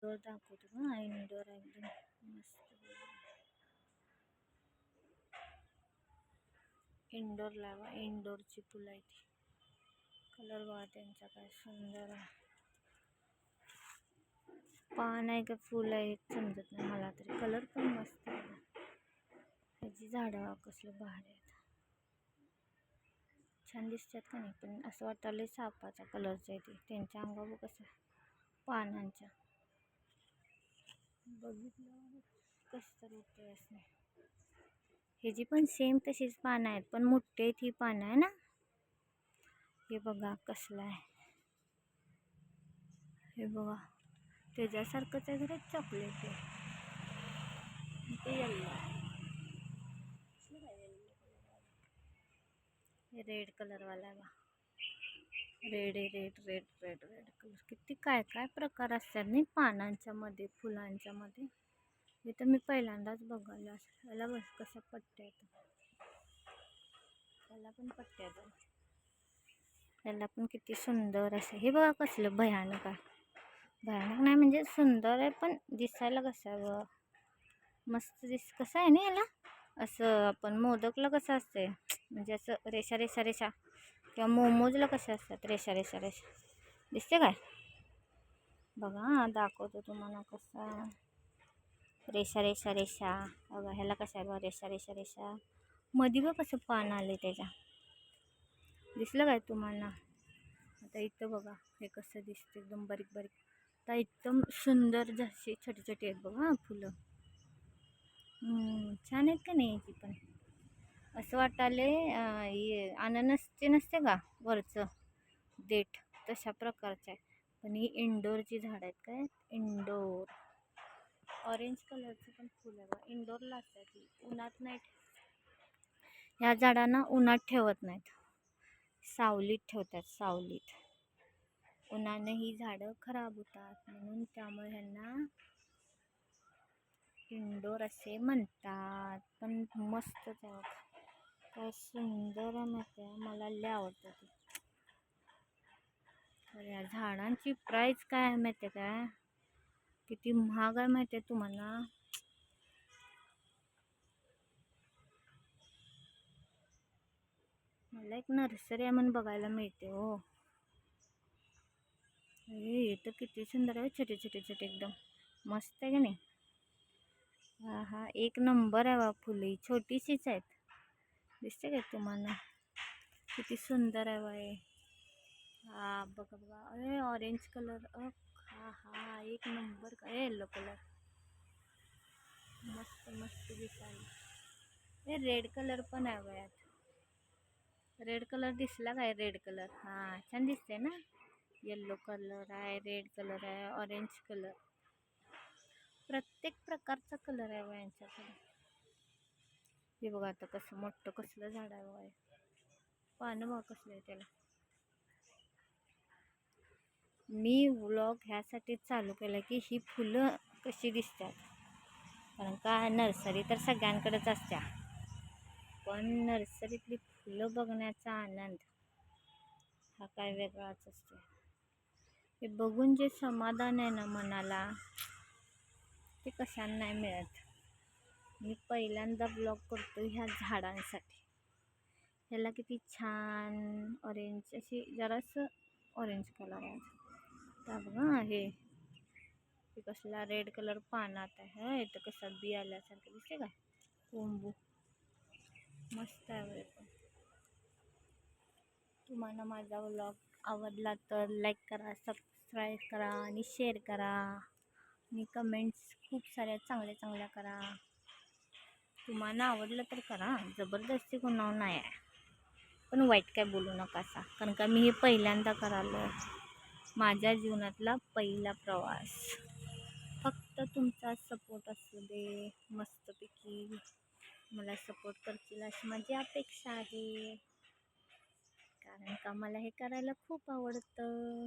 दाखवतो ना, इंडोर एकदम मस्त. इंडोर लावा, इंडोरची फुलं आहे ती. कलर बघा त्यांचा काय सुंदर आहे. पान आहे का फुल आहे समजत नाही मला तरी. कलर पण मस्त आहे. ह्याची झाडं कसलं भारी आहेत, छान दिसतात का नाही. पण असं वाटायला सापाच्या कलरचं आहे ते. त्यांच्या अंगावर कसं पानांच्या बघितलं कसं तर होतं असं. ह्याची पण सेम तशीच पानं आहेत, पण मोठी आहेत ही पानं आहे ना. हे बघा कसलं आहे, हे बघा त्याच्यासारखंच आहे खरं चॉकलेट आहे. ते येल्लो आहे, रेड कलरवाला आहे बा. रेड आहे, red red red red colour. किती काय काय प्रकार असतात नाही पानांच्या मध्ये, फुलांच्या मध्ये. हे तर मी पहिल्यांदाच बघायला. याला बस कशा पट्ट्या येतात, त्याला पण पट्ट्या येतात. त्याला पण किती सुंदर असं. हे बघा कसलं भयानक आहे. भयानक नाही म्हणजे सुंदर आहे, पण दिसायला कसं मस्त कसं आहे ना याला. असं आपण मोदकला कसं असते म्हणजे असं रेषा रेषा रेषा, किंवा मोमोजला कशा असतात रेषा रेषा रेषा. दिसते काय बघा, दाखवतो तुम्हाला कसा रेषा रेषा रेषा. बघा ह्याला कशा आहे बघा रेषा रेषा रेषा. मध्ये बघ कसं पान आले त्याच्या. दिसलं काय तुम्हाला. आता इथं बघा हे कसं दिसतं एकदम बारीक बारीक. आता एकदम सुंदर जशी छोटी छोटी आहेत बघा फुलं. छान आहेत का नाही. याची पण असं वाटाले अननसचे नसते का वरचं देठ, तशा प्रकारचं आहे. पण ही इंडोरची झाड आहेत काय, इंडोर. ऑरेंज कलरचं पण फुल आहे बघा. इंडोरला असतात ती, उन्हात नाही. ह्या झाडांना उन्हात ठेवत नाहीत, सावलीत ठेवतात, सावलीत. उन्हाने ही झाडं खराब होतात म्हणून, त्यामुळे ह्यांना इंडोर असे म्हणतात. पण मस्तच आहे, काय सुंदर आहे माहिती आहे. मला लय आवडतं ते. तर या झाडांची प्राईस काय आहे माहिती आहे काय, किती महाग आहे माहिती आहे तुम्हाला. मला एक नर्सरी आहे म्हणून बघायला मिळते हो. हे तर किती सुंदर आहे, छोटे छोटे छोटे एकदम मस्त आहे का नाही. हा हा, एक नंबर आहे बा. फुले छोटीशीच आहेत, दिसते काय तुम्हाला किती सुंदर आहे बाई. हा बघा बघा, अरे ऑरेंज कलर. हा हा, एक नंबर का. येलो कलर मस्त मस्त दिसायला. हे रेड कलर पण आहे वयात. रेड कलर दिसला काय, रेड कलर. हा छान दिसते ना. येल्लो कलर आहे, रेड कलर आहे, ऑरेंज कलर. प्रत्येक प्रकारचा कलर आहे यांच्याकडे. हे बघा आता कसं मोठं कसलं झाड आहे बघा. पानं बघा कसलं आहे त्याला. मी व्लॉग ह्यासाठी चालू केलं की ही फुलं कशी दिसतात. कारण का नर्सरी तर सगळ्यांकडेच असत्या, पण नर्सरीतली फुलं बघण्याचा आनंद हा काय वेगळाच असतो. हे बघून जे समाधान आहे ना मनाला, ते कशाने नाही मिळत. मी पहिल्यांदा ब्लॉग करतो ह्या झाडांसाठी. ह्याला किती छान ऑरेंज अशी जरासं ऑरेंज कलर आहे. तर बघा हे कसला रेड कलर पानात आहे. इथं कसं बी आल्यासारखं दिसते काय, कोंबू मस्त आहे. पण तुम्हाला माझा व्लॉग आवडला तर लाईक करा, सबस्क्राईब करा आणि शेअर करा आणि कमेंट्स खूप साऱ्या चांगल्या चांगल्या करा. तुम्हाला आवडलं तर करा, जबरदस्ती कोणावर नाही आहे. पण वाईट काय बोलू नका असा, कारण का मी हे पहिल्यांदा करालो. माझ्या जीवनातला पहिला प्रवास. फक्त तुमचा सपोर्ट असू दे, मस्तपैकी मला सपोर्ट करतील अशी माझी अपेक्षा आहे. कारण का मला हे करायला खूप आवडतं.